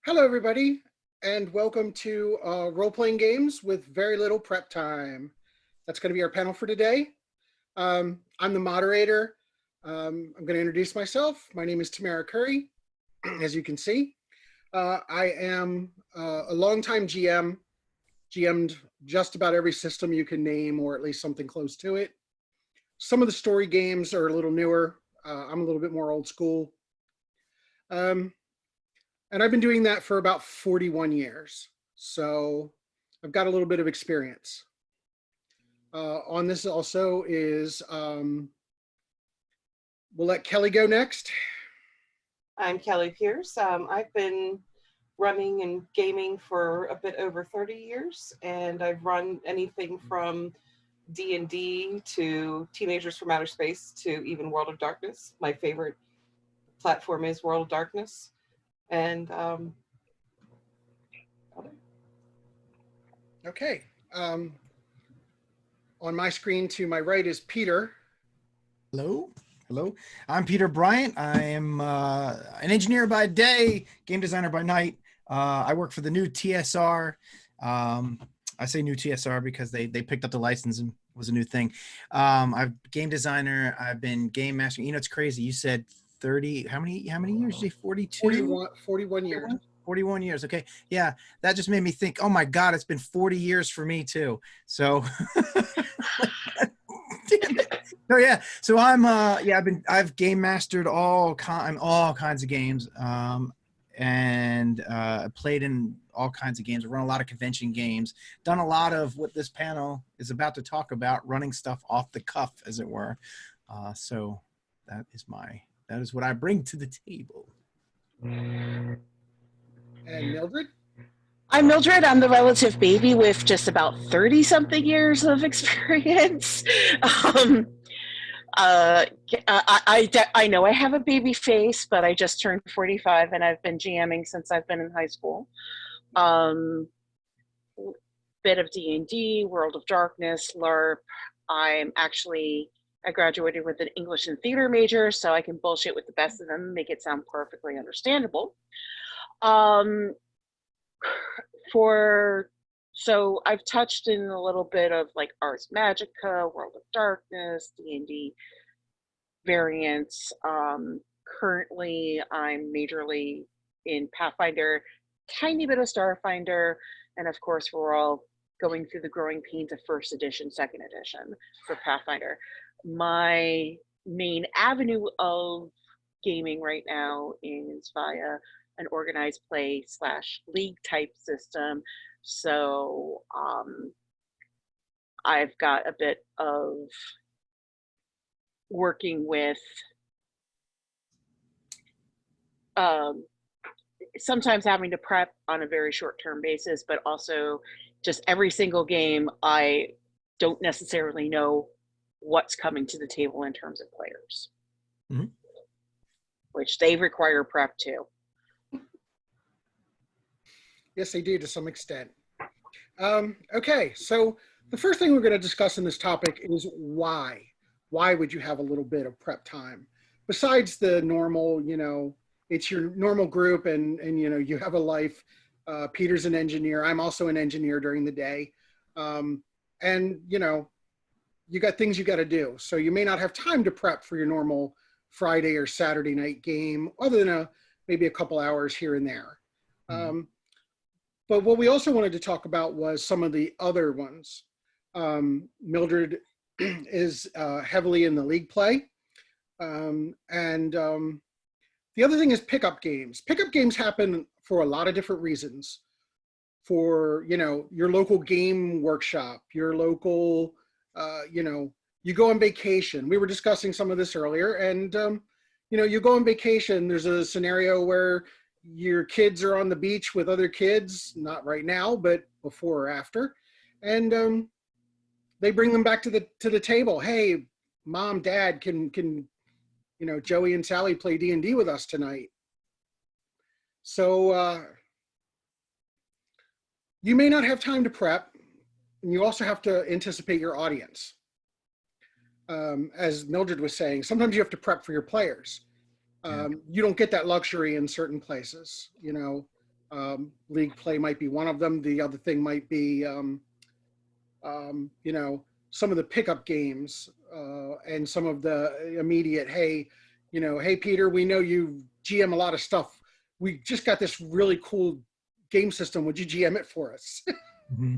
Hello, everybody, and welcome to Role-Playing Games with Very Little Prep Time. That's going to be our panel for today. I'm the moderator. I'm going to introduce myself. My name is Tamara Curry, as you can see. I am a longtime GM, GM'd just about every system you can name, or at least something close to it. Some of the story games are a little newer. I'm a little bit more old school. And I've been doing that for about 41 years. So I've got a little bit of experience. On this also is, we'll let Kelly go next. I'm Kelly Pierce. I've been running and gaming for a bit over 30 years, and I've run anything from D&D to Teenagers from Outer Space to even World of Darkness. My favorite platform is World of Darkness. And okay. On my screen to my right is Peter. Hello. Hello. I'm Peter Bryant. I am an engineer by day, game designer by night. I work for the new TSR. I say new TSR because they picked up the license and was a new thing. I'm game designer. I've been game master. You know, it's crazy. You said 30, how many years? 42? 41 years. 41 years. Okay. Yeah. That just made me think, oh my God, it's been 40 years for me too. So no, yeah. So I've game mastered all kinds of games. And played in all kinds of games. I've run a lot of convention games, done a lot of what this panel is about to talk about, running stuff off the cuff, as it were. So that is what I bring to the table. And Mildred? I'm Mildred. I'm the relative baby with just about 30-something years of experience. I know I have a baby face, but I just turned 45 and I've been GMing since I've been in high school. Bit of D&D, World of Darkness, LARP. I graduated with an English and theater major, so I can bullshit with the best of them and make it sound perfectly understandable. So I've touched in a little bit of like Ars Magica, World of Darkness, D&D variants. Currently, I'm majorly in Pathfinder, tiny bit of Starfinder, and of course, we're all going through the growing pains of first edition, second edition for Pathfinder. My main avenue of gaming right now is via an organized play / league type system. So I've got a bit of working with sometimes having to prep on a very short-term basis, but also just every single game, I don't necessarily know what's coming to the table in terms of players, which they require prep too. Yes, they do to some extent. Okay, so the first thing we're going to discuss in this topic is why. Why would you have a little bit of prep time? Besides the normal, it's your normal group and you have a life. Peter's an engineer. I'm also an engineer during the day. And, you got things you got to do. So you may not have time to prep for your normal Friday or Saturday night game, other than maybe a couple hours here and there. But what we also wanted to talk about was some of the other ones. Mildred is heavily in the league play. The other thing is pickup games. Pickup games happen for a lot of different reasons. For, your local game workshop, your local, you go on vacation. We were discussing some of this earlier, and, you go on vacation, there's a scenario where your kids are on the beach with other kids, not right now, but before or after. And they bring them back to the table. Hey, mom, dad, can Joey and Sally play D&D with us tonight? So you may not have time to prep, and you also have to anticipate your audience. As Mildred was saying, sometimes you have to prep for your players. You don't get that luxury in certain places. League play might be one of them. The other thing might be, you know, some of the pickup games and some of the immediate, hey, you know, hey, Peter, we know you GM a lot of stuff. We just got this really cool game system. Would you GM it for us? Mm-hmm.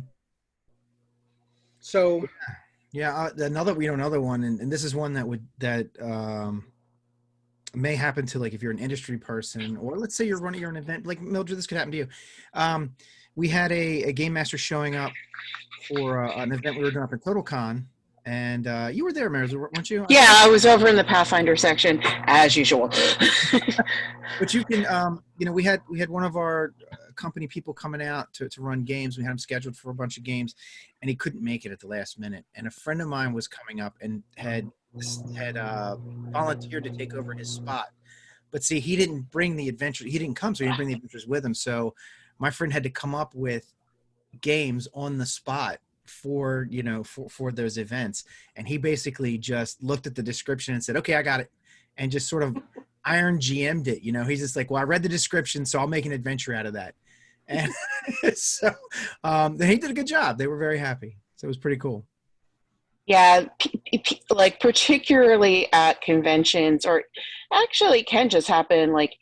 So yeah, another one, and this is one that may happen to, like, if you're an industry person, or let's say you're running an event like Mildred, this could happen to you. We had a game master showing up for an event we were doing up at TotalCon, and you were there, Mildred, weren't you? Yeah, I was over in the Pathfinder section as usual. But you can, you know, we had one of our company people coming out to run games. We had him scheduled for a bunch of games, and he couldn't make it at the last minute. And a friend of mine was coming up and had volunteered to take over his spot. But see, he didn't bring the adventure. He didn't come, so he didn't bring the adventures with him. So my friend had to come up with games on the spot for, you know, for those events. And he basically just looked at the description and said, okay, I got it. And just sort of iron GM'd it. You know, he's just like, well, I read the description, so I'll make an adventure out of that. And so he did a good job. They were very happy. So it was pretty cool. Yeah, like particularly at conventions, or actually can just happen, like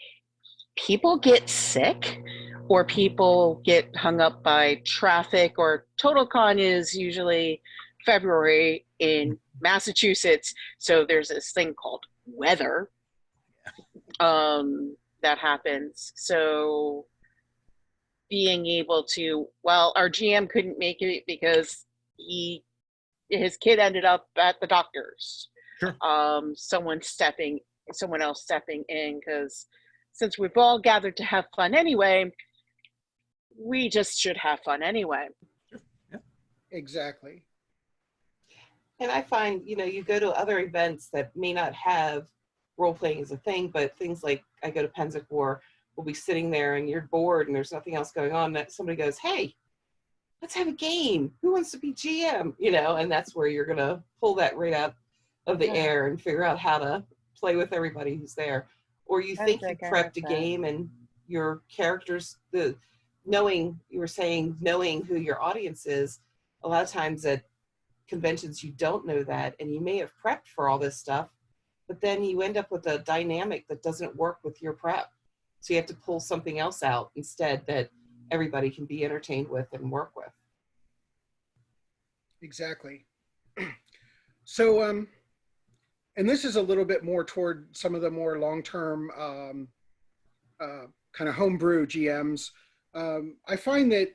people get sick or people get hung up by traffic, or TotalCon is usually February in Massachusetts. So there's this thing called weather that happens. So being able to, well, our GM couldn't make it because his kid ended up at the doctor's. Sure. Someone else stepping in, because since we've all gathered to have fun anyway, we just should have fun anyway. Sure. Yeah. exactly. And I find, you know, you go to other events that may not have role playing as a thing, but things like I go to Pensic War, we'll be sitting there and you're bored and there's nothing else going on. That somebody goes, hey, let's have a game. Who wants to be GM? You know, and that's where you're going to pull that right out of the air and figure out how to play with everybody who's there. Or you think you prepped a game and your characters, knowing who your audience is, a lot of times at conventions you don't know that, and you may have prepped for all this stuff, but then you end up with a dynamic that doesn't work with your prep. So you have to pull something else out instead that everybody can be entertained with and work with. Exactly. So, and this is a little bit more toward some of the more long-term kind of homebrew GMs. I find that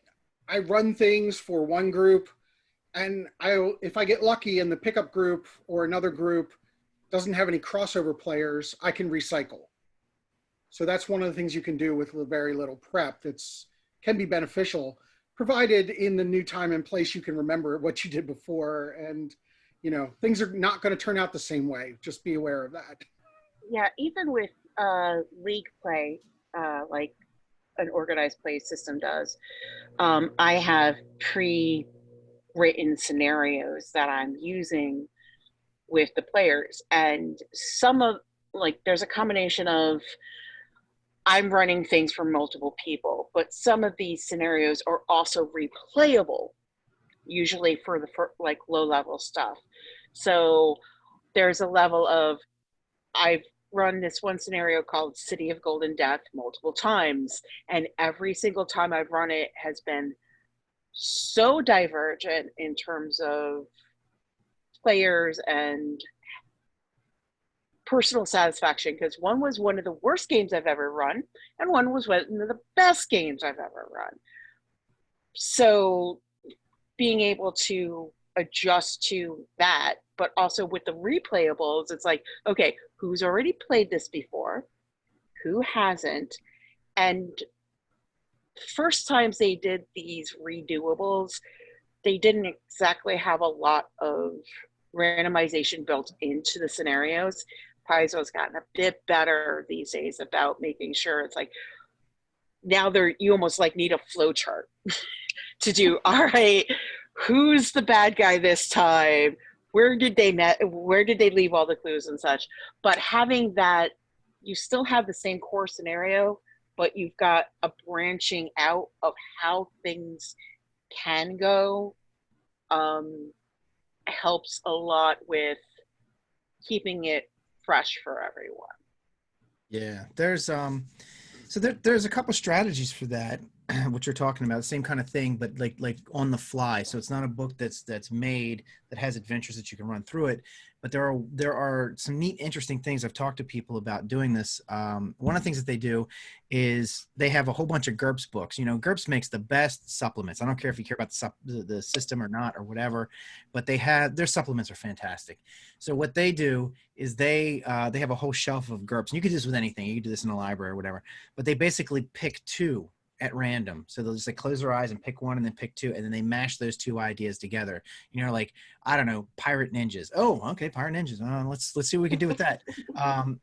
I run things for one group, and if I get lucky and the pickup group or another group doesn't have any crossover players, I can recycle. So that's one of the things you can do with very little prep can be beneficial, provided in the new time and place you can remember what you did before, and you know, things are not going to turn out the same way. Just be aware of that. Yeah, even with league play, like an organized play system does, I have pre-written scenarios that I'm using with the players, and there's a combination of I'm running things for multiple people, but some of these scenarios are also replayable, usually for like low level stuff. So there's a level of, I've run this one scenario called City of Golden Death multiple times, and every single time I've run it has been so divergent in terms of players and personal satisfaction, because one was one of the worst games I've ever run, and one was one of the best games I've ever run. So being able to adjust to that, but also with the replayables, it's like, okay, who's already played this before? Who hasn't? And first times they did these redoables, they didn't exactly have a lot of randomization built into the scenarios. Paizo's gotten a bit better these days about making sure it's like, now you almost like need a flow chart to do, all right, who's the bad guy this time? Where did they leave all the clues and such? But having that, you still have the same core scenario, but you've got a branching out of how things can go, helps a lot with keeping it fresh for everyone. Yeah, there's a couple strategies for that, what you're talking about, the same kind of thing, but like on the fly. So it's not a book that's made that has adventures that you can run through it, but there are some neat, interesting things. I've talked to people about doing this. One of the things that they do is they have a whole bunch of GURPS books. You know, GURPS makes the best supplements. I don't care if you care about the system or not or whatever, but their supplements are fantastic. So what they do is they have a whole shelf of GURPS. And you could do this with anything. You could do this in a library or whatever, but they basically pick two at random. So they'll just like close their eyes and pick one and then pick two, and then they mash those two ideas together. You know, like, I don't know, pirate ninjas. Oh, okay, pirate ninjas. Let's see what we can do with that.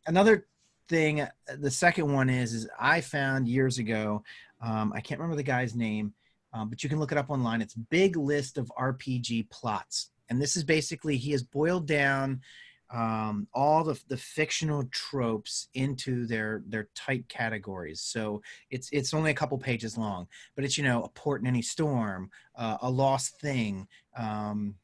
Another thing, the second one is I found years ago, I can't remember the guy's name, but you can look it up online. It's Big List of RPG Plots. And this is basically, he has boiled down all the fictional tropes into their tight categories. So it's only a couple pages long, but it's, you know, a port in any storm, a lost thing, all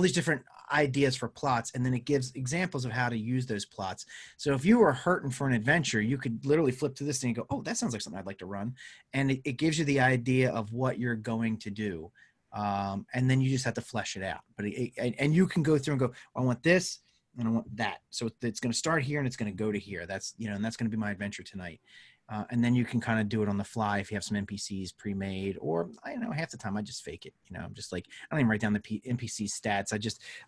these different ideas for plots, and then it gives examples of how to use those plots. So if you were hurting for an adventure, you could literally flip to this thing and go, oh, that sounds like something I'd like to run, and it gives you the idea of what you're going to do. And then you just have to flesh it out. But and you can go through and go, I want this and I want that. So it's going to start here and it's going to go to here. That's, you know, and that's going to be my adventure tonight. And then you can kind of do it on the fly if you have some NPCs pre-made, or I don't know, half the time I just fake it. You know, I'm just like, I don't even write down the NPC stats.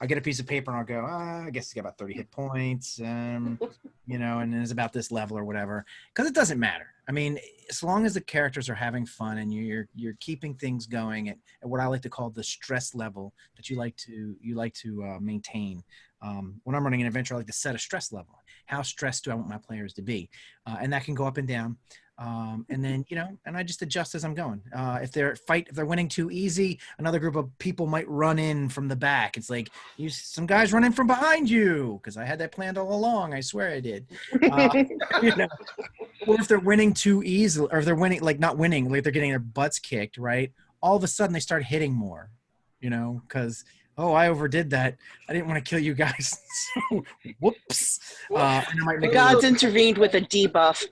I get a piece of paper and I'll go, I guess it's got about 30 hit points, you know, and it's about this level or whatever, because it doesn't matter. I mean, as long as the characters are having fun and you're keeping things going at what I like to call the stress level that you like to maintain. When I'm running an adventure, I like to set a stress level. How stressed do I want my players to be? And that can go up and down. And then, you know, and I just adjust as I'm going. If they're winning too easy, another group of people might run in from the back. It's like, some guys running from behind you, because I had that planned all along. I swear I did. You know, or if they're winning too easily, or if they're winning, like not winning, like they're getting their butts kicked, right? All of a sudden they start hitting more, you know, because, oh, I overdid that. I didn't want to kill you guys. So, whoops. The gods intervened with a debuff.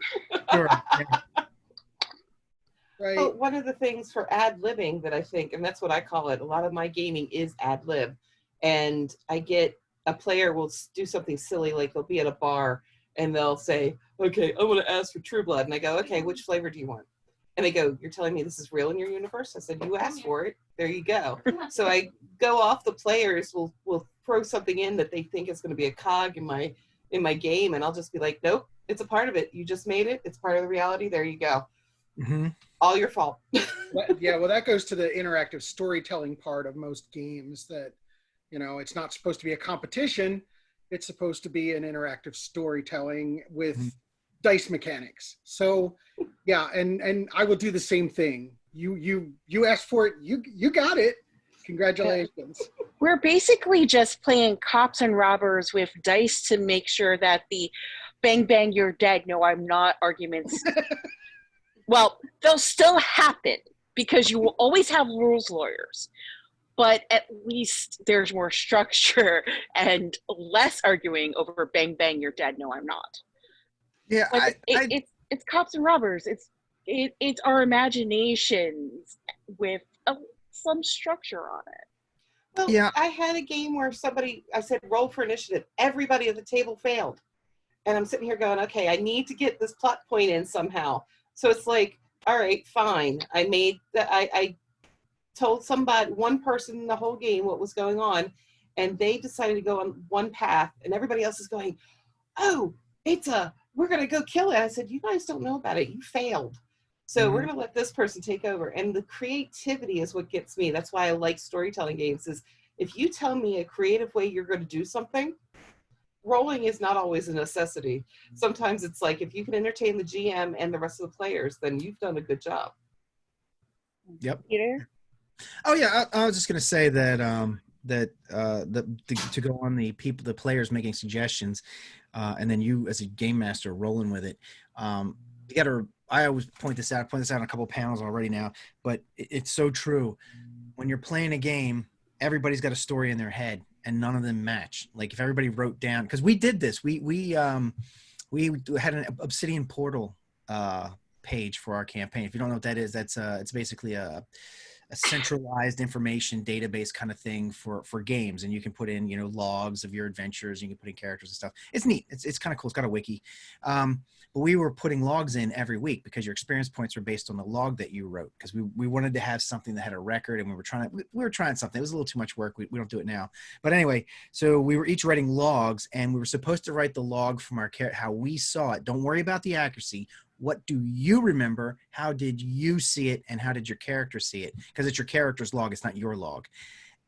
Sure, yeah. Right. Well, one of the things for ad-libbing that I think, and that's what I call it, a lot of my gaming is ad-lib. And I get a player will do something silly, like they'll be at a bar and they'll say, okay, I want to ask for True Blood. And I go, okay, which flavor do you want? And they go, you're telling me this is real in your universe? I said, you asked for it. There you go. So I go off, the players will throw something in that they think is going to be a cog in my game. And I'll just be like, nope, it's a part of it. You just made it. It's part of the reality. There you go. Mm-hmm. All your fault. Yeah, well, that goes to the interactive storytelling part of most games, that, you know, it's not supposed to be a competition. It's supposed to be an interactive storytelling with dice mechanics. So yeah, and I will do the same thing. You asked for it, you got it. Congratulations. We're basically just playing cops and robbers with dice to make sure that the bang bang you're dead, no I'm not arguments, well, they'll still happen because you will always have rules lawyers, but at least there's more structure and less arguing over bang bang you're dead, no I'm not. Yeah, like it's cops and robbers. It's our imaginations with some structure on it. Well, yeah. I had a game where I said, roll for initiative. Everybody at the table failed. And I'm sitting here going, okay, I need to get this plot point in somehow. So it's like, all right, fine. I told one person the whole game what was going on, and they decided to go on one path, and everybody else is going, oh, we're going to go kill it. I said, you guys don't know about it. You failed. So we're going to let this person take over. And the creativity is what gets me. That's why I like storytelling games, is if you tell me a creative way you're going to do something, rolling is not always a necessity. Sometimes it's like, if you can entertain the GM and the rest of the players, then you've done a good job. Yep. Peter? Oh yeah, I was just going to say that to go on the players making suggestions, and then you as a game master rolling with it. you got to, I always point this out on a couple of panels already now, but it's so true. When you're playing a game, everybody's got a story in their head and none of them match. Like if everybody wrote down, because we did this, we had an Obsidian Portal page for our campaign. If you don't know what that is, that's it's basically a centralized information database kind of thing for games, and you can put in, you know, logs of your adventures, you can put in characters and stuff. It's neat. It's kind of cool. It's got a wiki. But we were putting logs in every week because your experience points were based on the log that you wrote, because we wanted to have something that had a record, and we were trying something. It was a little too much work. We don't do it now. But anyway, so we were each writing logs, and we were supposed to write the log from our how we saw it. Don't worry about the accuracy. What do you remember? How did you see it? And how did your character see it? Because it's your character's log. It's not your log.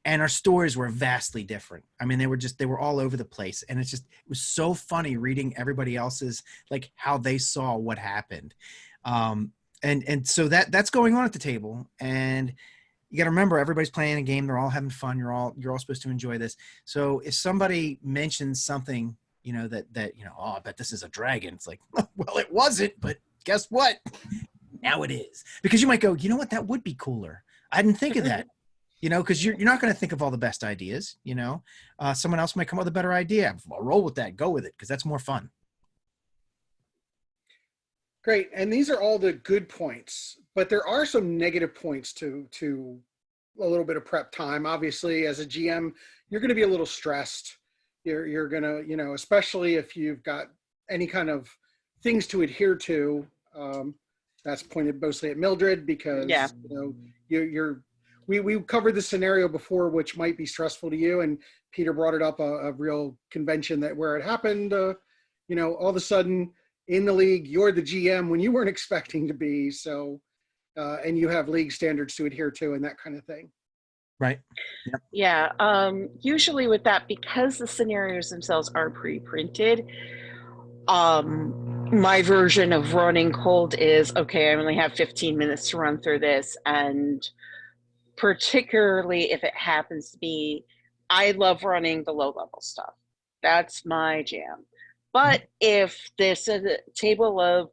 And our stories were vastly different. I mean, they were all over the place. And it was so funny reading everybody else's, like how they saw what happened. And so that's going on at the table. And you got to remember, everybody's playing a game. They're all having fun. You're all supposed to enjoy this. So if somebody mentions something, you know, that, you know, oh, I bet this is a dragon. It's like, well, it wasn't, but guess what? Now it is. Because you might go, you know what? That would be cooler. I didn't think of that, you know, because you're not going to think of all the best ideas, you know. Someone else might come up with a better idea. I'll roll with that. Go with it, because that's more fun. Great. And these are all the good points, but there are some negative points to a little bit of prep time. Obviously, as a GM, you're going to be a little stressed. You're going to, you know, especially if you've got any kind of things to adhere to. That's pointed mostly at Mildred, because, you know, we covered the scenario before, which might be stressful to you. And Peter brought it up, a real convention where it happened, you know, all of a sudden in the league, you're the GM when you weren't expecting to be. So, and you have league standards to adhere to and that kind of thing. Right. Yep. Yeah. Usually with that, because the scenarios themselves are pre-printed, my version of running cold is, okay, I only have 15 minutes to run through this. And particularly if it happens to be, I love running the low level stuff. That's my jam. But if this is a table of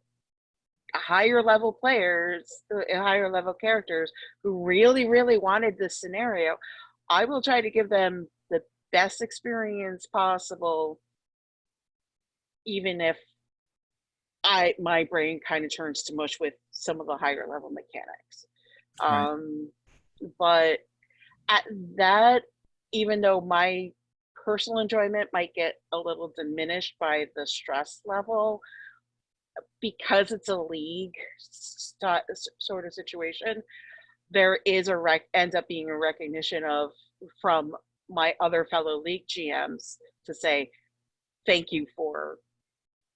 higher level players, higher level characters who really, really wanted this scenario, I will try to give them the best experience possible, even if my brain kind of turns to mush with some of the higher level mechanics. Right. But at that, even though my personal enjoyment might get a little diminished by the stress level, because it's a league sort of situation, there is ends up being a recognition from my other fellow league GMs to say, thank you for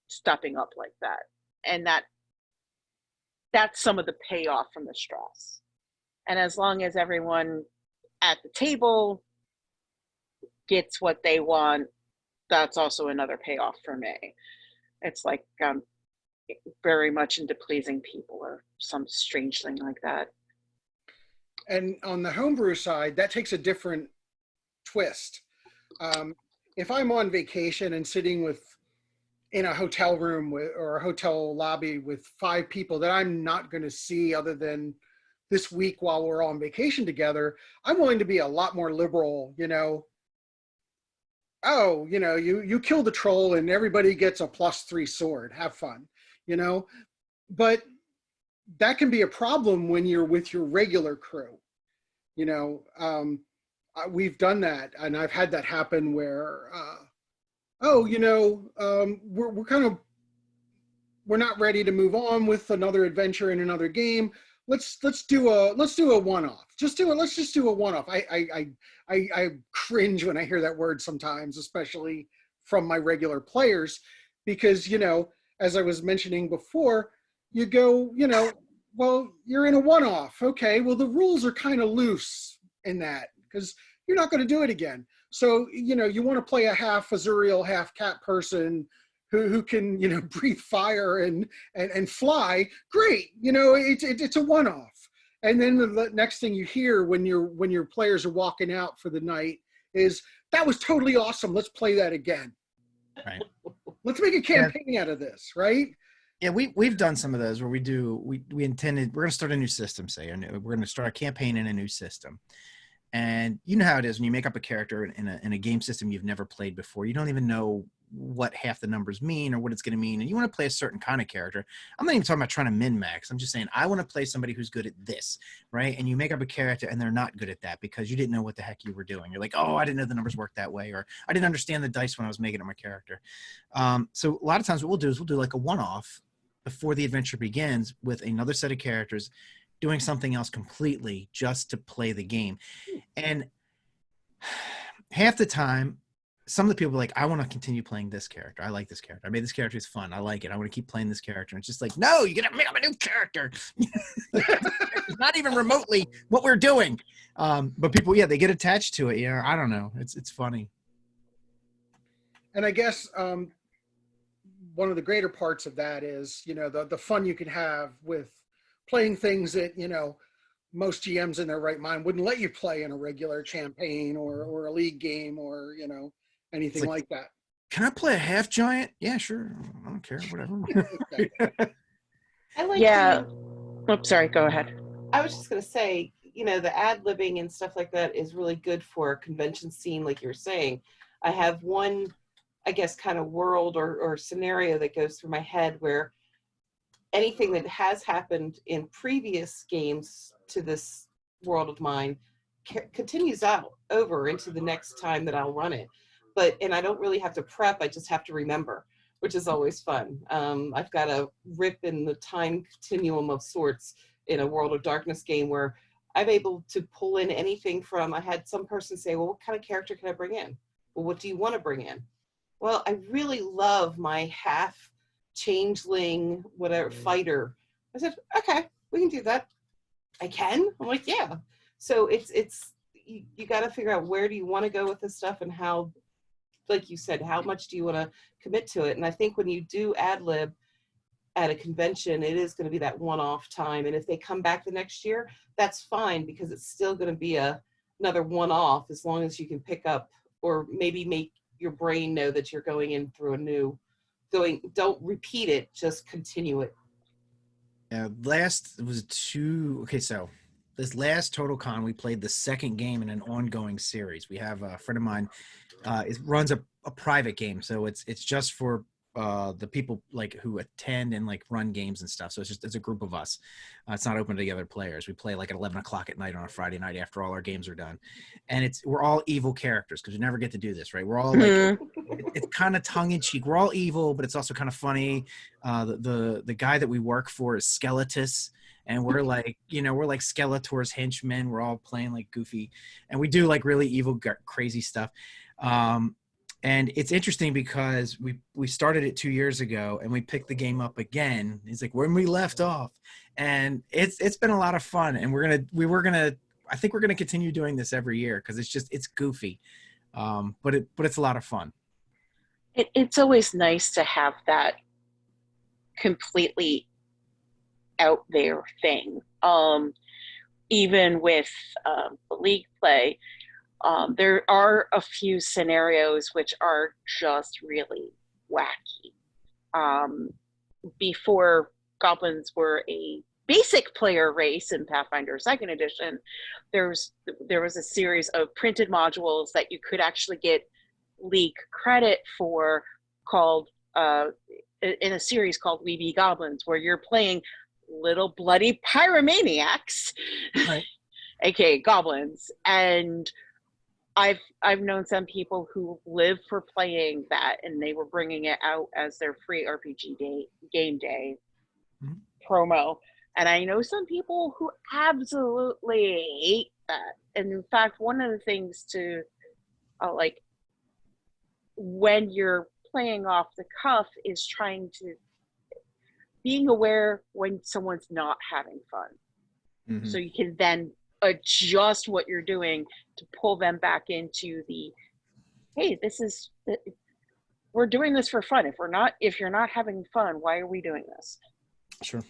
stepping up like that. And that's some of the payoff from the stress. And as long as everyone at the table gets what they want, that's also another payoff for me. It's like very much into pleasing people or some strange thing like that. And on the homebrew side, that takes a different twist. If I'm on vacation and sitting in a hotel room or a hotel lobby with 5 people that I'm not going to see other than this week while we're on vacation together, I'm willing to be a lot more liberal, you know. Oh, you know, you kill the troll and everybody gets a +3 sword. Have fun, you know. But that can be a problem when you're with your regular crew. You know, we've done that, and I've had that happen where, you know, we're not ready to move on with another adventure in another game. Let's do a one-off. Let's just do a one-off. I cringe when I hear that word sometimes, especially from my regular players, because, you know, as I was mentioning before, you go, you know, well, you're in a one-off. Okay, well, the rules are kind of loose in that because you're not going to do it again. So, you know, you want to play a half Azuriel, half cat person who can, you know, breathe fire and fly. Great, you know, it's a one-off. And then the next thing you hear when your players are walking out for the night is, that was totally awesome. Let's play that again. Right. Let's make a campaign out of this, right? Yeah, we've done some of those where we intended, we're going to start a new system, we're going to start a campaign in a new system. And you know how it is when you make up a character in a game system you've never played before. You don't even know what half the numbers mean or what it's going to mean. And you want to play a certain kind of character. I'm not even talking about trying to min-max. I'm just saying I want to play somebody who's good at this, right? And you make up a character and they're not good at that because you didn't know what the heck you were doing. You're like, oh, I didn't know the numbers worked that way, or I didn't understand the dice when I was making up my character. So a lot of times what we'll do is we'll do like a one-off before the adventure begins with another set of characters doing something else completely just to play the game. And half the time, some of the people are like, I want to continue playing this character. I like this character. I made this character. It's fun. I like it. I want to keep playing this character. And it's just like, no, you got to make up a new character. It's not even remotely what we're doing. But people, yeah, they get attached to it. Yeah, I don't know. It's funny. And I guess one of the greater parts of that is, the fun you can have with playing things that, most GMs in their right mind wouldn't let you play in a regular campaign or a league game or, anything like that. Can I play a half giant? Yeah, sure. I don't care. Whatever. I like Oops, sorry. Go ahead. I was just going to say, the ad-libbing and stuff like that is really good for a convention scene, like you're saying. I have one, I guess, kind of world or scenario that goes through my head where anything that has happened in previous games to this world of mine continues out over into the next time that I'll run it. And I don't really have to prep, I just have to remember, which is always fun. I've got a rip in the time continuum of sorts in a World of Darkness game where I'm able to pull in anything from, I had some person say, well, what kind of character can I bring in? Well, what do you want to bring in? Well, I really love my half changeling, whatever, fighter. I said, okay, we can do that. I can? I'm like, yeah. So it's you got to figure out where do you want to go with this stuff and how, like you said, how much do you want to commit to it? And I think when you do ad lib at a convention, it is going to be that one-off time. And if they come back the next year, that's fine because it's still going to be another one-off as long as you can pick up or maybe make your brain know that you're going in through a new don't repeat it, just continue it. Yeah, so this last Total Con, we played the second game in an ongoing series. We have a friend of mine, it runs a private game, so it's just for the people like who attend and like run games and stuff. So it's a group of us. It's not open to the other players. We play like at 11 o'clock at night on a Friday night after all our games are done, and we're all evil characters because we never get to do this, right? We're all like it's kind of tongue in cheek. We're all evil, but it's also kind of funny. The guy that we work for is Skeletus. And we're like, we're like Skeletor's henchmen. We're all playing like goofy, and we do like really evil, crazy stuff. And it's interesting because we started it 2 years ago and we picked the game up again. It's like when we left off, and it's been a lot of fun. And I think we're gonna continue doing this every year because it's goofy, but it's a lot of fun. It's always nice to have that completely out there thing. Even with the league play, there are a few scenarios which are just really wacky. Before goblins were a basic player race in Pathfinder 2nd edition, there was a series of printed modules that you could actually get league credit for called in a series called We Be Goblins, where you're playing little bloody pyromaniacs, right. aka goblins. And I've known some people who live for playing that, and they were bringing it out as their free RPG game day promo. And I know some people who absolutely hate that. And in fact, one of the things to like when you're playing off the cuff is being aware when someone's not having fun. Mm-hmm. So you can then adjust what you're doing to pull them back into hey, we're doing this for fun. If you're not having fun, why are we doing this? Sure.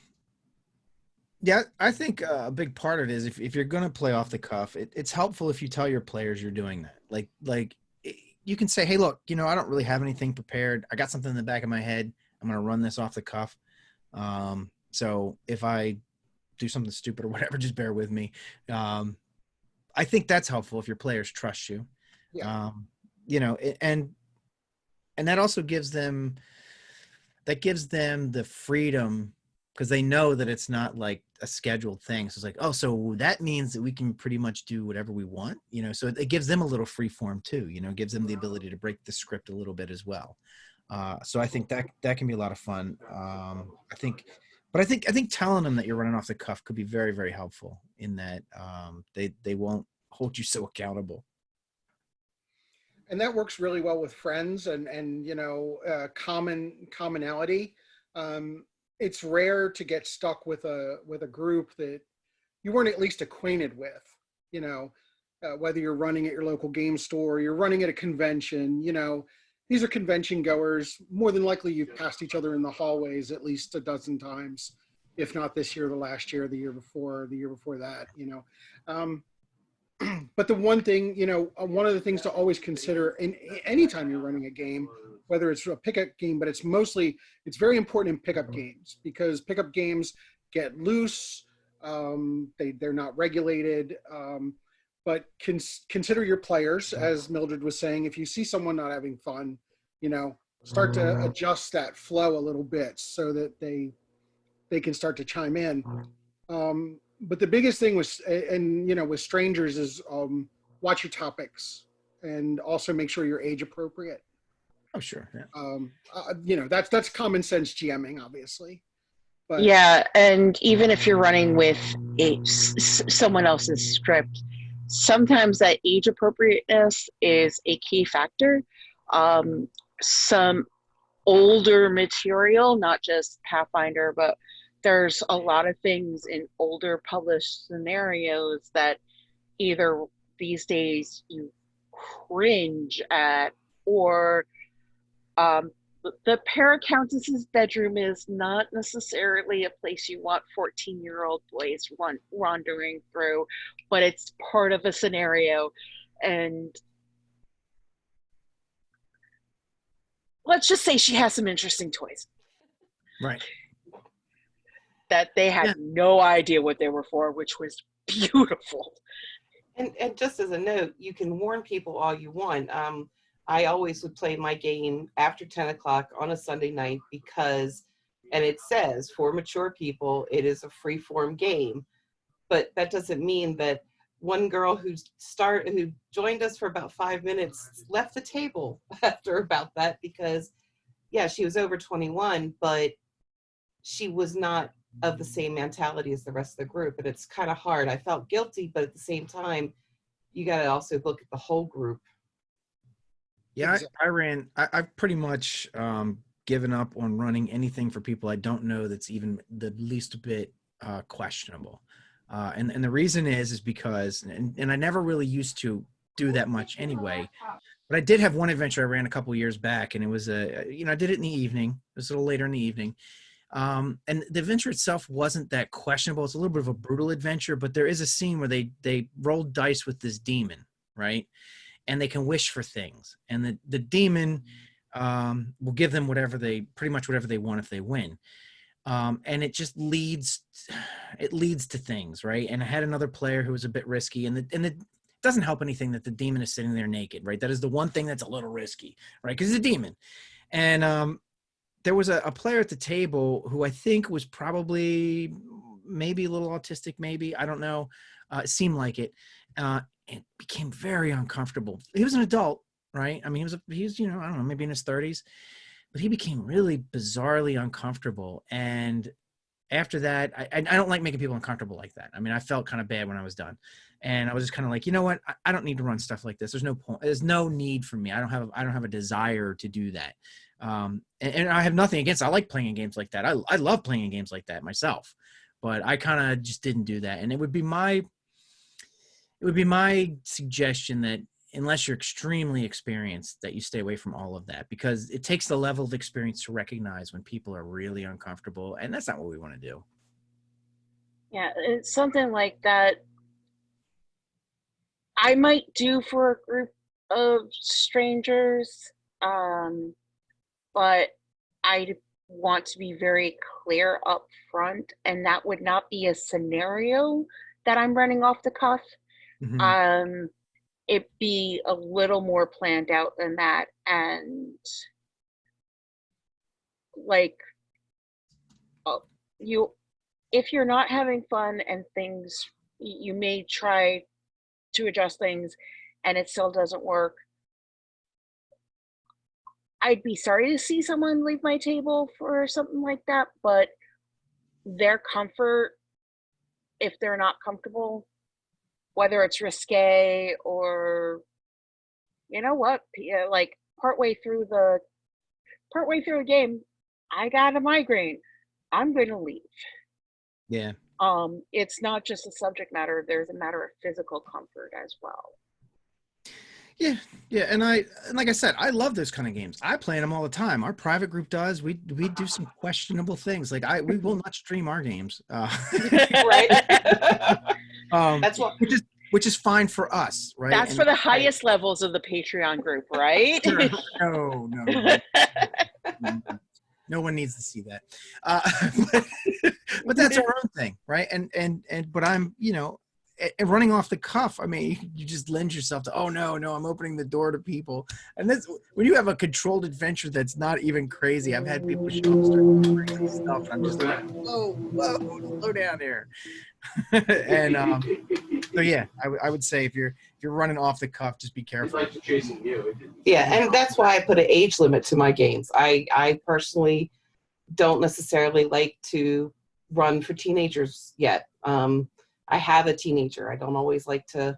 Yeah, I think a big part of it is if you're going to play off the cuff, it's helpful if you tell your players you're doing that. Like you can say, hey, look, I don't really have anything prepared. I got something in the back of my head. I'm going to run this off the cuff. So if I do something stupid or whatever, just bear with me. I think that's helpful if your players trust you. Yeah. You know, and that also gives them the freedom, because they know that it's not like a scheduled thing. So it's like, oh, so that means that we can pretty much do whatever we want, you know. So it gives them a little free form too, you know, gives them the ability to break the script a little bit as well. So I think that can be a lot of fun. I think telling them that you're running off the cuff could be very, very helpful in that they won't hold you so accountable. And that works really well with friends and you know, commonality. Um, it's rare to get stuck with a group that you weren't at least acquainted with. You know, whether you're running at your local game store, you're running at a convention. You know, these are convention goers. More than likely, you've passed each other in the hallways at least a dozen times, if not this year, the last year, the year before that. You know. But the one thing, you know, one of the things to always consider in anytime you're running a game, whether it's a pickup game, but it's very important in pickup games because pickup games get loose. They're not regulated. But consider your players, as Mildred was saying. If you see someone not having fun, you know, start to adjust that flow a little bit so that they can start to chime in. But the biggest thing was, and you know, with strangers is watch your topics and also make sure you're age appropriate. Oh, sure. Yeah. You know, that's common sense GMing, obviously. But Yeah, and even if you're running with someone else's script, sometimes that age appropriateness is a key factor. Some older material, not just Pathfinder, but there's a lot of things in older published scenarios that either these days you cringe at, or the Paracountess's bedroom is not necessarily a place you want 14-year-old boys wandering through, but it's part of a scenario. And let's just say she has some interesting toys. Right. That they had no idea what they were for, which was beautiful. And just as a note, you can warn people all you want. I always would play my game after 10 o'clock on a Sunday night because, and it says for mature people, it is a free form game. But that doesn't mean that one girl who joined us for about 5 minutes left the table after about that because, yeah, she was over 21, but she was not of the same mentality as the rest of the group. And it's kind of hard. I felt guilty, but at the same time, you got to also look at the whole group. Yeah, I've pretty much given up on running anything for people I don't know that's even the least bit questionable. And the reason is because, and I never really used to do that much anyway, but I did have one adventure I ran a couple years back, and it was I did it in the evening. It was a little later in the evening. And the adventure itself wasn't that questionable. It's a little bit of a brutal adventure, but there is a scene where they rolled dice with this demon, right? And they can wish for things, and the demon will give them pretty much whatever they want if they win. And it just leads to things, right? And I had another player who was a bit risky, and it doesn't help anything that the demon is sitting there naked, right? That is the one thing that's a little risky, right? Because it's a demon. And there was a player at the table who I think was probably maybe a little autistic, maybe, I don't know. It seemed like it. It became very uncomfortable. He was an adult, right? I mean, he was, I don't know, maybe in his 30s, but he became really bizarrely uncomfortable. And after that, I don't like making people uncomfortable like that. I mean, I felt kind of bad when I was done, and I was just kind of like, you know what? I don't need to run stuff like this. There's no point. There's no need for me. I don't have a desire to do that. And I have nothing against it. I like playing games like that. I love playing games like that myself, but I kind of just didn't do that. And it would be my suggestion that unless you're extremely experienced, that you stay away from all of that, because it takes the level of experience to recognize when people are really uncomfortable, and that's not what we want to do. Yeah, it's something like that I might do for a group of strangers, but I want to be very clear up front, and that would not be a scenario that I'm running off the cuff. Mhm. It be a little more planned out than that, and like, you, if you're not having fun and things, you may try to adjust things and it still doesn't work. I'd be sorry to see someone leave my table for something like that, but their comfort, if they're not comfortable, whether it's risque or, you know what, like partway through the game, I got a migraine, I'm gonna leave. Yeah. It's not just a subject matter, there's a matter of physical comfort as well. Yeah, yeah, and like I said, I love those kind of games. I play them all the time. Our private group does. We do some questionable things. Like we will not stream our games. Right. That's what. Which is fine for us, right? That's for the highest levels of the Patreon group, right? Sure. No. No one needs to see that. But that's our own thing, right? But I'm, and running off the cuff. I mean, you just lend yourself to, oh no, I'm opening the door to people. And that's when you have a controlled adventure that's not even crazy. I've had people show up start doing crazy stuff, and I'm just like, whoa, slow down there. And so yeah, I would say if you're running off the cuff, just be careful. It's like chasing you. Yeah, and that's why I put an age limit to my games. I personally don't necessarily like to run for teenagers yet. I have a teenager. I don't always like to,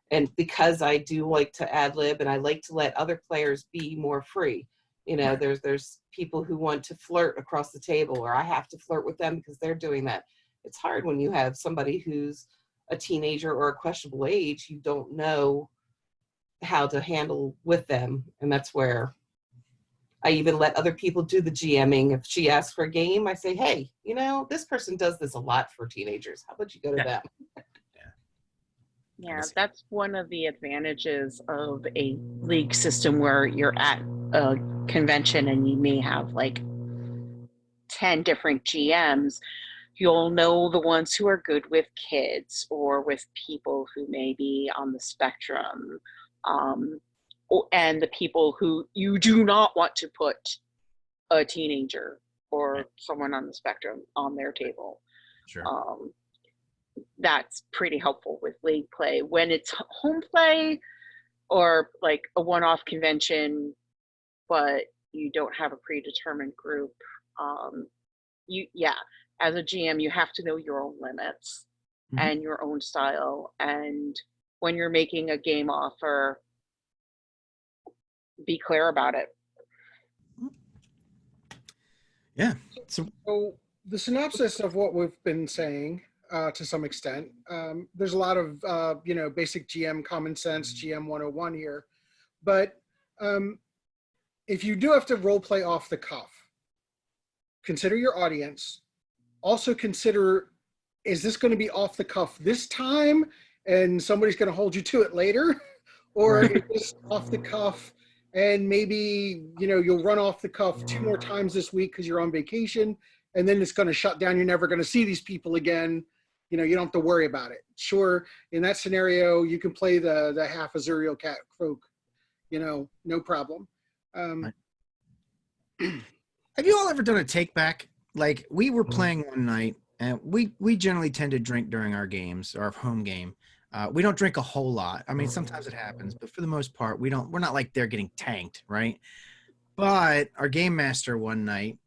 and because I do like to ad lib and I like to let other players be more free. Right. There's people who want to flirt across the table, or I have to flirt with them because they're doing that. It's hard when you have somebody who's a teenager or a questionable age. You don't know how to handle with them, and that's where I even let other people do the GMing. If she asks for a game, I say, hey, this person does this a lot for teenagers. How about you go to them? Yeah, that's one of the advantages of a league system where you're at a convention and you may have like 10 different GMs. You'll know the ones who are good with kids or with people who may be on the spectrum. And the people who you do not want to put a teenager or someone on the spectrum on their table. Sure. That's pretty helpful with league play. When it's home play or like a one-off convention, but you don't have a predetermined group, as a GM, you have to know your own limits and your own style. And when you're making a game offer, be clear about it. Yeah. So the synopsis of what we've been saying, to some extent, there's a lot of basic GM common sense, GM 101 here, but if you do have to role play off the cuff, consider your audience. Also consider, is this going to be off the cuff this time and somebody's going to hold you to it later, or is this off the cuff and maybe you'll run off the cuff 2 more times this week because you're on vacation, and then it's going to shut down. You're never going to see these people again. You don't have to worry about it. Sure, in that scenario, you can play the half Azuriel cat folk, no problem. Have you all ever done a take back? Like, we were playing one night, and we generally tend to drink during our games, our home game. We don't drink a whole lot. I mean, sometimes it happens, but for the most part, we're not like they're getting tanked, right? But our game master one night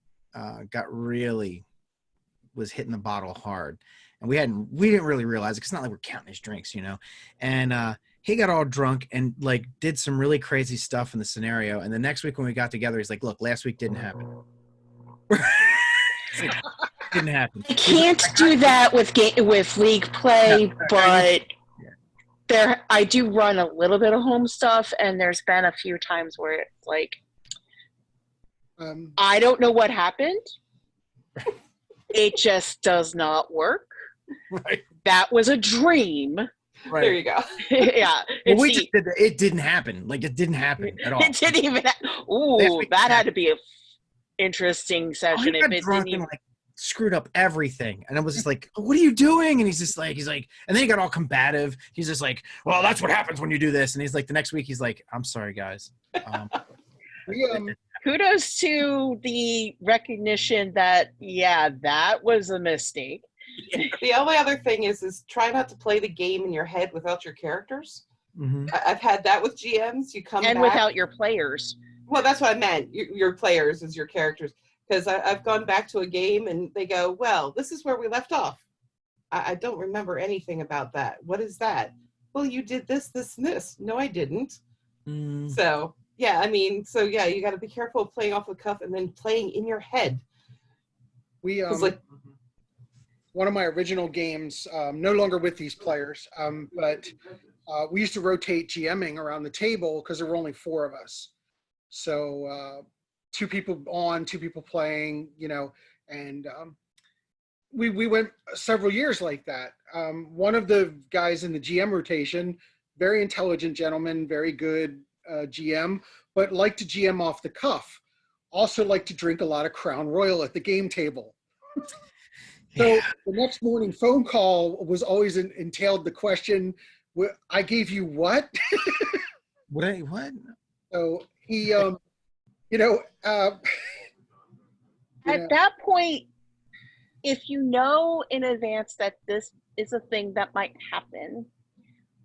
was hitting the bottle hard, and we didn't really realize it because it's not like we're counting his drinks, and he got all drunk and like did some really crazy stuff in the scenario. And the next week when we got together, he's like, look, last week didn't happen. Like, didn't happen. You can't do that with league play, but I do run a little bit of home stuff, and there's been a few times where it's like, I don't know what happened. It just does not work. Right. That was a dream. Right. There you go. Yeah. Well, we just it didn't happen. Like, it didn't happen at all. It didn't even. Ooh, that had to be a interesting Oh, he session. If got it drunk didn't and even, like screwed up everything, and I was just like, "What are you doing?" And he's like, and then he got all combative. He's just like, "Well, that's what happens when you do this." And he's like, the next week, he's like, "I'm sorry, guys." We kudos to the recognition that, yeah, that was a mistake. The only other thing is try not to play the game in your head without your characters. Mhm. I've had that with GMs. You come And back. without your players. Well, that's what I meant. Your players is your characters. Because I've gone back to a game and they go, well, this is where we left off. I don't remember anything about that. What is that? Well, you did this, this, and this. No, I didn't. So, yeah, I mean, so yeah, you got to be careful of playing off the cuff and then playing in your head. Like, one of my original games, no longer with these players, but we used to rotate GMing around the table because there were only 4 of us. So 2 people on, 2 people playing, you know, and we went several years like that. One of the guys in the GM rotation, very intelligent gentleman, very good GM, but liked to GM off the cuff. Also liked to drink a lot of Crown Royal at the game table. So the next morning phone call was always entailed the question, I gave you what? What? So he, you know, At that point, if you know in advance that this is a thing that might happen,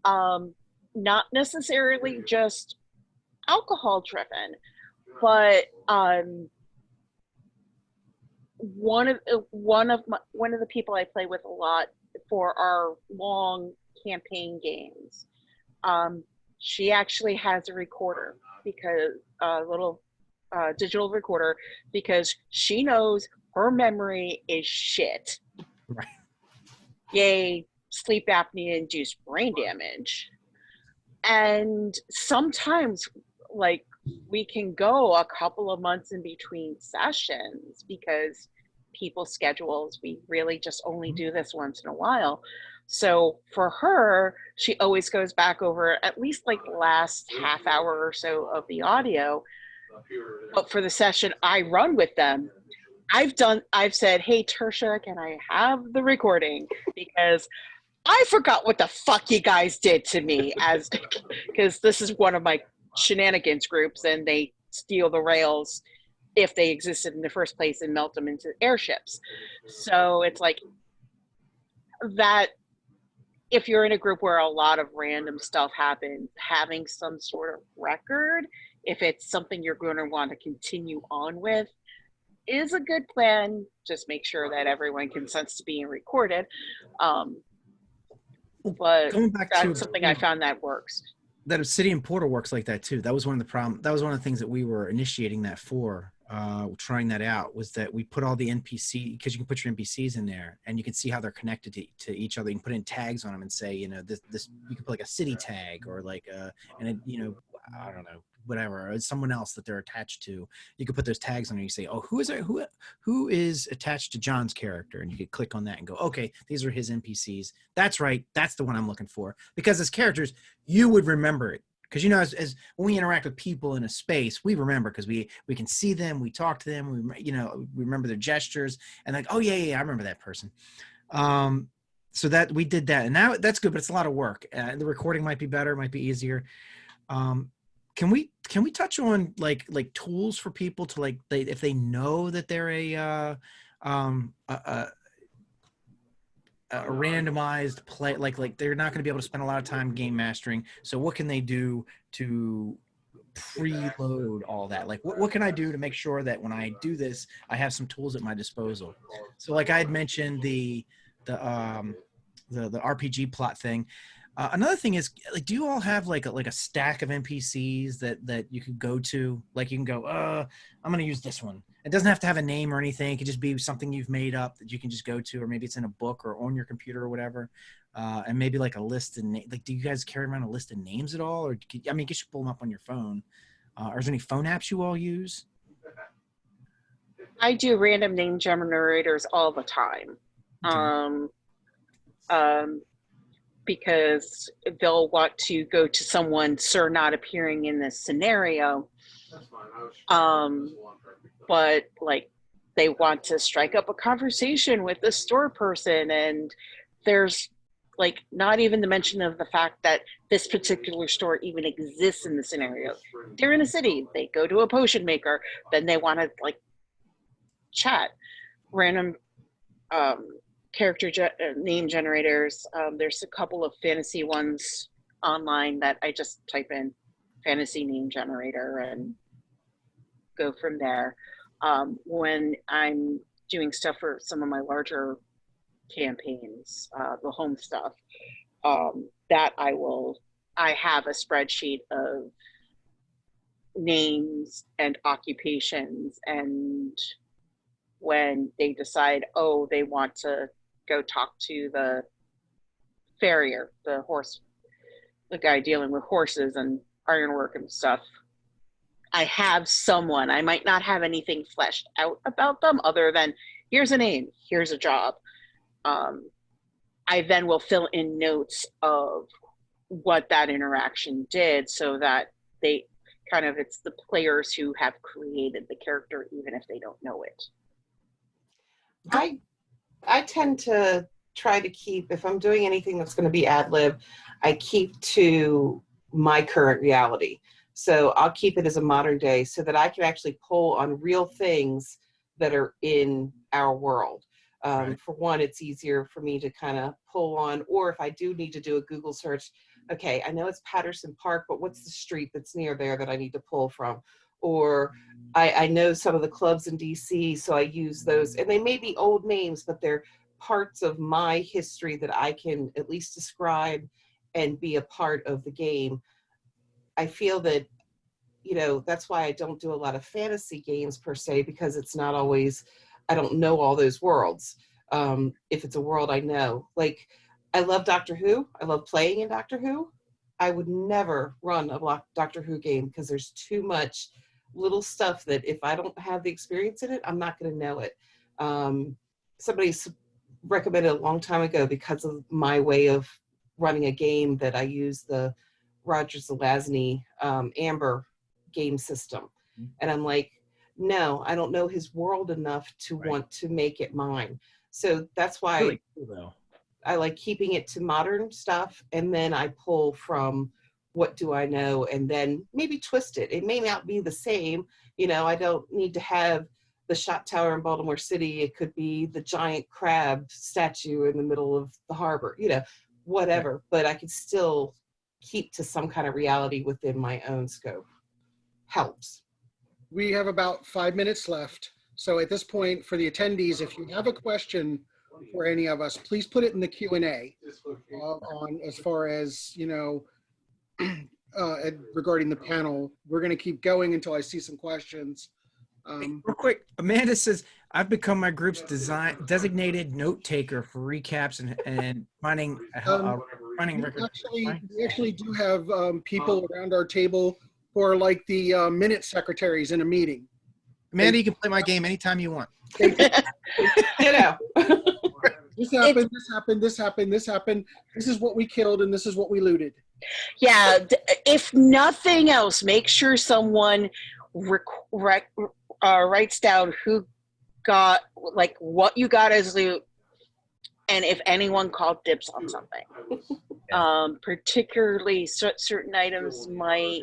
not necessarily just alcohol driven, but one of the people I play with a lot for our long campaign games, she actually has a recorder, because a little digital recorder, because she knows her memory is shit. Right. Yay, sleep apnea induced brain damage. And sometimes, like, we can go a couple of months in between sessions because people's schedules, we really just only do this once in a while. So for her, she always goes back over at least like the last half hour or so of the audio. But for the session I run with them, I've said, hey, Tertia, can I have the recording? Because I forgot what the fuck you guys did to me, because this is one of my shenanigans groups, and they steal the rails if they existed in the first place and melt them into airships. So it's like that. If you're in a group where a lot of random stuff happens, having some sort of record, if it's something you're going to want to continue on with, is a good plan. Just make sure that everyone consents to being recorded. But Going back that's to something I found that works. That Obsidian Portal works like that too. That was one of the things that we were initiating that for, trying that out, was that we put all the NPC, because you can put your NPCs in there and you can see how they're connected to each other. You can put in tags on them and say, you know, this you can put like a city tag, or like you know, I don't know, whatever, or someone else that they're attached to. You could put those tags on and you say, oh, who is attached to John's character? And you could click on that and go, okay, these are his NPCs. That's right. That's the one I'm looking for. Because as characters, you would remember it. Because, you know, as when we interact with people in a space, we remember, because we can see them, we talk to them, we remember their gestures, and like, oh yeah, I remember that person. So that we did that, and now that's good, but it's a lot of work. The recording might be better, might be easier. Can we touch on like tools for people to, like, if they know that they're a randomized play, like they're not going to be able to spend a lot of time game mastering. So what can they do to preload all that? Like what can I do to make sure that when I do this, I have some tools at my disposal? So like I had mentioned the RPG plot thing. Another thing is, like, do you all have like a stack of NPCs that you could go to? Like you can go, I'm going to use this one. It doesn't have to have a name or anything. It could just be something you've made up that you can just go to, or maybe it's in a book or on your computer or whatever. And maybe like a list of like, do you guys carry around a list of names at all? Or I mean, you should pull them up on your phone. Or is there any phone apps you all use? I do random name generators all the time. Because they'll want to go to someone, sir, not appearing in this scenario. but like they want to strike up a conversation with the store person, and there's like not even the mention of the fact that this particular store even exists in the scenario. They're in a city, they go to a potion maker, then they want to like chat. Random character name generators. There's a couple of fantasy ones online that I just type in fantasy name generator and go from there. When I'm doing stuff for some of my larger campaigns, the home stuff, that I have a spreadsheet of names and occupations, and when they decide, oh, they want to go talk to the farrier, the guy dealing with horses and ironwork and stuff, I have someone. I might not have anything fleshed out about them other than here's a name, here's a job. I then will fill in notes of what that interaction did, so that they kind of, it's the players who have created the character, even if they don't know it. I tend to try to keep, if I'm doing anything that's going to be ad lib, I keep to my current reality. So I'll keep it as a modern day so that I can actually pull on real things that are in our world. Right. For one, it's easier for me to kind of pull on, or if I do need to do a Google search, okay, I know it's Patterson Park, but what's the street that's near there that I need to pull from? Or I know some of the clubs in DC, so I use those, and they may be old names, but they're parts of my history that I can at least describe and be a part of the game. I feel that, you know, that's why I don't do a lot of fantasy games per se, because it's not always, I don't know all those worlds. If it's a world I know, like I love Doctor Who. I love playing in Doctor Who. I would never run a Doctor Who game because there's too much little stuff that if I don't have the experience in it, I'm not going to know it. Somebody recommended a long time ago, because of my way of running a game, that I use the Roger Zelazny Amber game system. And I'm like, no, I don't know his world enough to want to make it mine. So that's why Really cool, though. I like keeping it to modern stuff, and then I pull from what do I know, and then maybe twist it. It may not be the same, you know, I don't need to have the shot tower in Baltimore City. It could be the giant crab statue in the middle of the harbor, you know, whatever, but I could still keep to some kind of reality within my own scope. Helps. We have about 5 minutes left. So at this point, for the attendees, if you have a question for any of us, please put it in the Q&A on as far as, you know, regarding the panel. We're going to keep going until I see some questions. Real quick, Amanda says, I've become my group's designated note taker for recaps and finding records. We actually do have people around our table who are like the minute secretaries in a meeting. Amanda, you can play my game anytime you want. You know. This happened, this happened, this happened, this happened. This is what we killed and this is what we looted. Yeah, if nothing else, make sure someone writes down who got, like, what you got as loot, and if anyone called dibs on something. Particularly certain items might,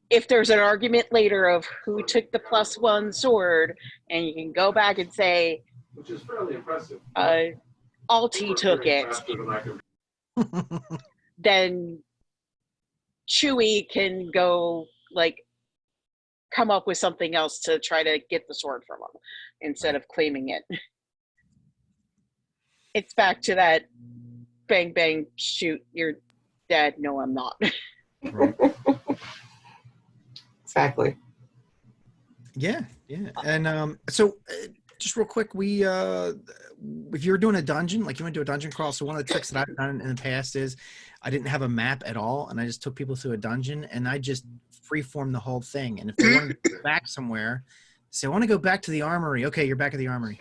if there's an argument later of who took the +1 sword, and you can go back and say, which is fairly impressive. Alti took it, then Chewie can go, like, come up with something else to try to get the sword from him instead of claiming it. It's back to that bang, bang, shoot, you're dead. No, I'm not. Right. Exactly. Yeah. And so just real quick, we if you're doing a dungeon, like you want to do a dungeon crawl, so one of the tricks that I've done in the past is I didn't have a map at all, and I just took people through a dungeon, and I just freeform the whole thing. And if they want to go back somewhere, say, I want to go back to the armory. Okay, you're back at the armory.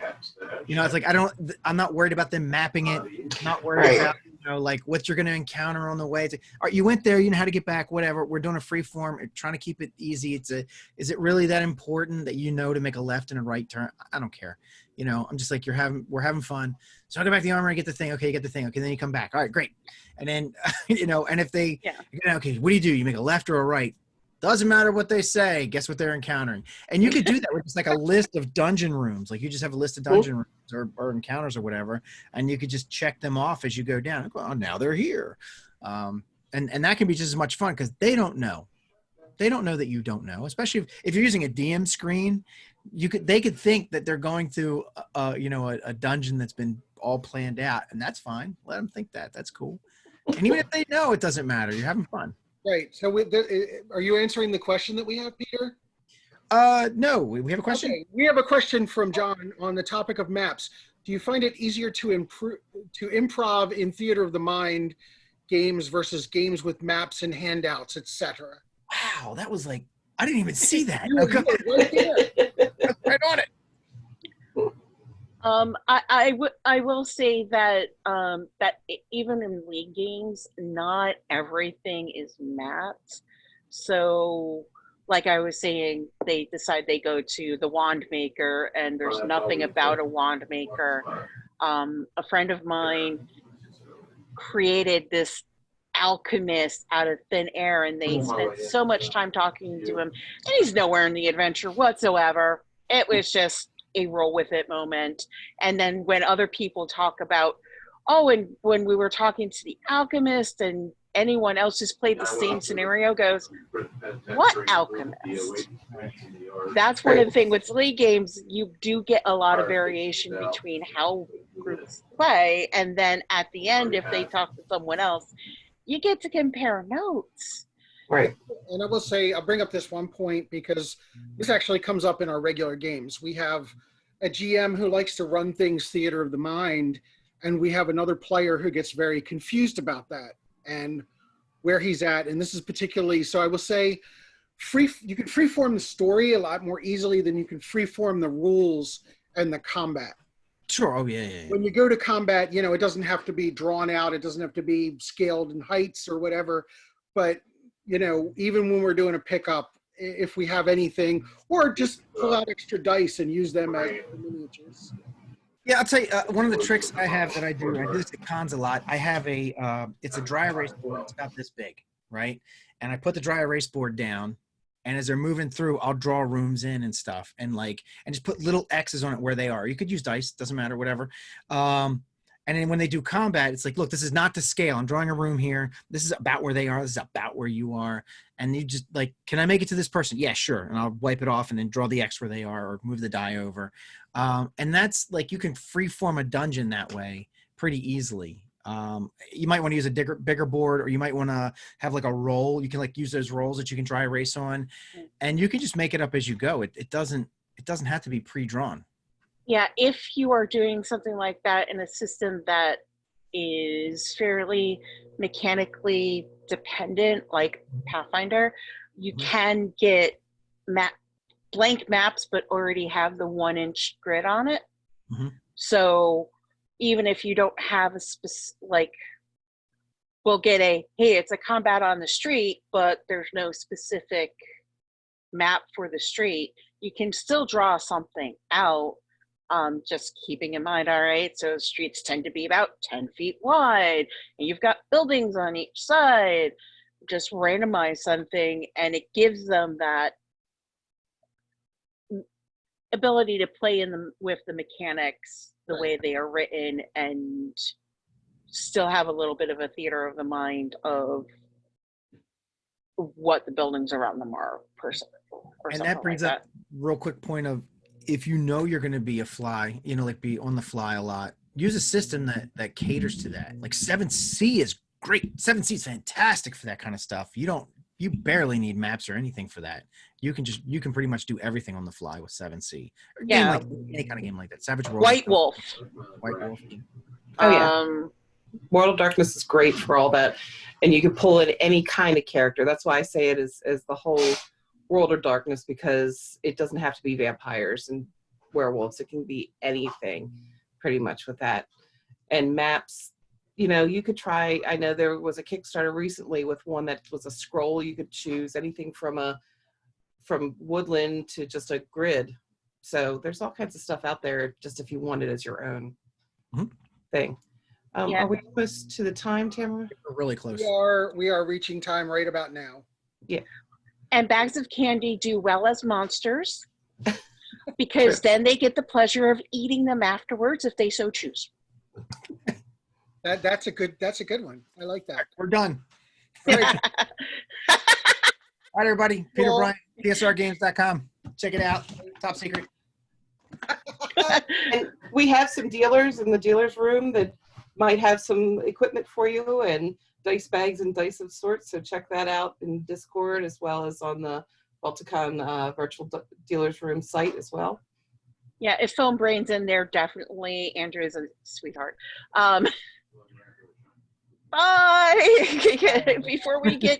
You know, it's like I'm not worried about them mapping it. I'm not worried about You know, like what you're going to encounter on the way. It's like, all right, you went there, you know how to get back, whatever. We're doing a free form, trying to keep it easy. Is it really that important that you know to make a left and a right turn? I don't care. You know, I'm just like, we're having fun. So I go back to the armory, get the thing. Okay, you get the thing. Okay, then you come back. All right, great. And then, you know, and if they, okay, what do? You make a left or a right? Doesn't matter what they say. Guess what they're encountering? And you could do that with just like a list of dungeon rooms. Like you just have a list of dungeon rooms or encounters or whatever, and you could just check them off as you go down. Oh, now they're here. And that can be just as much fun because they don't know. They don't know that you don't know, especially if you're using a DM screen. They could think that they're going to, you know, a dungeon that's been all planned out, and that's fine. Let them think that. That's cool. And even if they know, it doesn't matter. You're having fun. Right. So are you answering the question that we have, Peter? No, we have a question. Okay. We have a question from John on the topic of maps. Do you find it easier to improv in theater of the mind games versus games with maps and handouts, etc.? Wow, that was like, I didn't even see that. You were right there. Right on it. I will say that even in league games, not everything is mapped. So, like I was saying, they decide they go to the wand maker, and there's nothing about a wand maker. A friend of mine created this alchemist out of thin air, and they spent so much time talking to him, and he's nowhere in the adventure whatsoever. It was just a roll with it moment. And then when other people talk about, oh, and when we were talking to the alchemist and anyone else who's played the same scenario goes, what alchemist? That's one of the things with league games, you do get a lot of variation between how groups play, and then at the end, if they talk to someone else, you get to compare notes. Right. And I will say, I'll bring up this one point because this actually comes up in our regular games. We have a GM who likes to run things theater of the mind, and we have another player who gets very confused about that and where he's at. And this is particularly, so I will say, you can freeform the story a lot more easily than you can freeform the rules and the combat. Sure. Oh, yeah. When you go to combat, you know, it doesn't have to be drawn out. It doesn't have to be scaled in heights or whatever. But, you know, even when we're doing a pickup, if we have anything, or just pull out extra dice and use them as miniatures. Yeah, I'll tell you, one of the tricks I have that I do this at cons a lot, I have it's a dry erase board. It's about this big, right? And I put the dry erase board down, and as they're moving through, I'll draw rooms in and stuff, and just put little X's on it where they are. You could use dice, doesn't matter, whatever. And then when they do combat, it's like, look, this is not to scale. I'm drawing a room here. This is about where they are. This is about where you are. And you just like, can I make it to this person? Yeah, sure. And I'll wipe it off and then draw the X where they are or move the die over. And that's like, you can freeform a dungeon that way pretty easily. You might want to use a bigger board, or you might want to have like a roll. You can like use those rolls that you can dry erase on, and you can just make it up as you go. It doesn't have to be pre-drawn. Yeah, if you are doing something like that in a system that is fairly mechanically dependent, like Pathfinder, you can get blank maps, but already have the 1-inch grid on it. Mm-hmm. So even if you don't have a specific, we'll get hey, it's a combat on the street, but there's no specific map for the street, you can still draw something out. Just keeping in mind, all right, so streets tend to be about 10 feet wide, and you've got buildings on each side. Just randomize something, and it gives them that ability to play with the mechanics the way they are written, and still have a little bit of a theater of the mind of what the buildings around them are, and that brings up real quick point of, if you know you're going to be a fly, you know, like be on the fly a lot, use a system that caters to that. Like 7C is great. 7C is fantastic for that kind of stuff. You barely need maps or anything for that. You can pretty much do everything on the fly with 7C. Yeah. Like any kind of game like that. Savage World. White Wolf. Oh yeah. World of Darkness is great for all that. And you can pull in any kind of character. That's why I say it is the whole World of Darkness, because it doesn't have to be vampires and werewolves. It can be anything pretty much with that. And maps, you know, you could try, I know there was a Kickstarter recently with one that was a scroll. You could choose anything from woodland to just a grid. So there's all kinds of stuff out there just if you want it as your own thing. Yeah. Are we close to the time, Tamara? We're really close. We are reaching time right about now. Yeah. And bags of candy do well as monsters because True. then they get the pleasure of eating them afterwards if they so choose. That's a good one. I like that. We're done. All right. All right, everybody. Peter Well- Bryant, tsrgames.com. Check it out. Top secret. And we have some dealers in the dealer's room that might have some equipment for you and dice bags and dice of sorts. So check that out in Discord as well as on the Balticon virtual dealer's room site as well. Yeah, if Film Brain's in there, definitely. Andrew is a sweetheart. Bye. before we get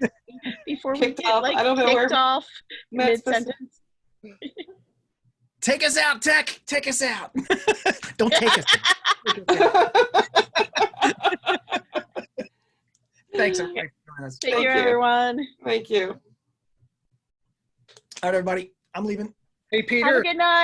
Kicked off. like I don't know kicked where off Matt's mid sentence. Take us out, Tech. Take us out. Don't take us out. Thanks, everybody, for joining us. Take Thank care, you. everyone. Thank you. All right, everybody. I'm leaving. Hey, Have a Peter. good night.